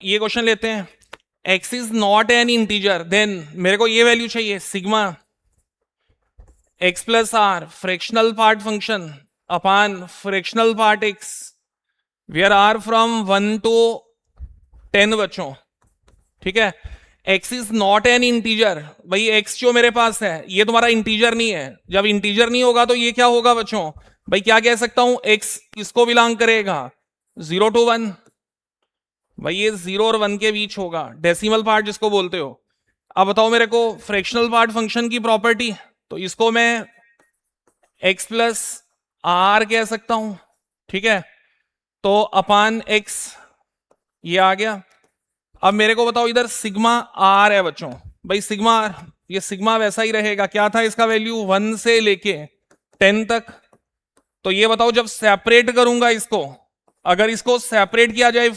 ये क्वेश्चन लेते हैं, x is not an integer, then मेरे को ये वैल्यू चाहिए sigma x plus r fractional part function upon fractional part x where r from 1 to 10 बच्चों, ठीक है। x is not an integer, भाई x जो मेरे पास है ये तुम्हारा इंटीजर नहीं है। जब इंटीजर नहीं होगा तो ये क्या होगा बच्चों, भाई क्या कह सकता हूं, x किसको बिलोंग करेगा, 0 to 1, भाई ये 0 और 1 के बीच होगा, डेसिमल पार्ट जिसको बोलते हो। अब बताओ मेरे को फ्रैक्शनल पार्ट फंक्शन की प्रॉपर्टी, तो इसको मैं x प्लस आर कह सकता हूं, ठीक है। तो अपान x ये आ गया। अब मेरे को बताओ इधर सिग्मा आर है बच्चों, भाई सिग्मा आर, ये सिग्मा वैसा ही रहेगा, क्या था इसका वैल्यू 1 से लेके 10 तक। तो ये बताओ जब सेपरेट करूंगा इसको, अगर इसको सेपरेट किया जाए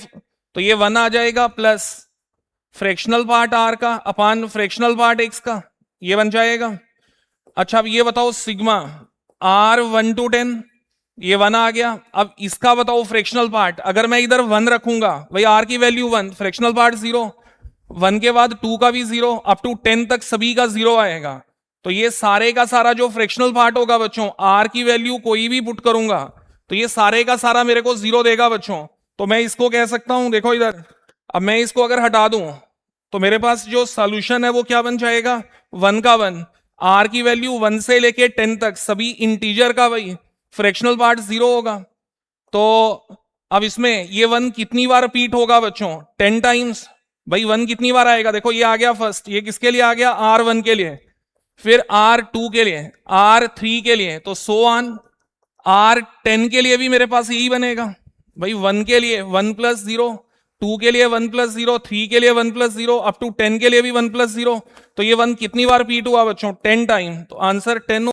तो ये 1 आ जाएगा प्लस फ्रैक्शनल पार्ट आर का अपान फ्रैक्शनल पार्ट एक्स का, ये बन जाएगा। अच्छा अब ये बताओ सिग्मा आर 1 to 10, ये 1 आ गया। अब इसका बताओ फ्रैक्शनल पार्ट, अगर मैं इधर 1 रखूंगा, भाई आर की वैल्यू 1, फ्रैक्शनल पार्ट 0, 1 के बाद 2 का भी 0, अप टू 10 तक सभी का 0 आएगा। तो ये सारे का सारा जो फ्रैक्शनल पार्ट होगा बच्चों, आर की वैल्यू कोई भी पुट करूंगा तो ये सारे का सारा मेरे को 0 देगा बच्चों। तो मैं इसको कह सकता हूं, देखो इधर, अब मैं इसको अगर हटा दूं तो मेरे पास जो सॉल्यूशन है वो क्या बन जाएगा, 1 का 1, आर की वैल्यू 1 से लेके 10 तक सभी इंटीजर का भाई फ्रैक्शनल पार्ट 0 होगा। तो अब इसमें ये 1 कितनी बार रिपीट होगा बच्चों, 10 टाइम्स। भाई 1 कितनी बार आएगा, देखो ये आ गया फर्स्ट, ये किसके लिए आ गया, R1 के लिए, फिर R2 के लिए, R3 के लिए, तो सो ऑन R10 के लिए भी मेरे पास यही बनेगा। भाई 1 के लिए 1 प्लस 0, 2 के लिए 1 प्लस 0, 3 के लिए 1 प्लस 0, अप टू 10 के लिए भी 1 प्लस 0। तो ये 1 कितनी बार रिपीट हुआ बच्चों, 10 टाइम। तो आंसर 10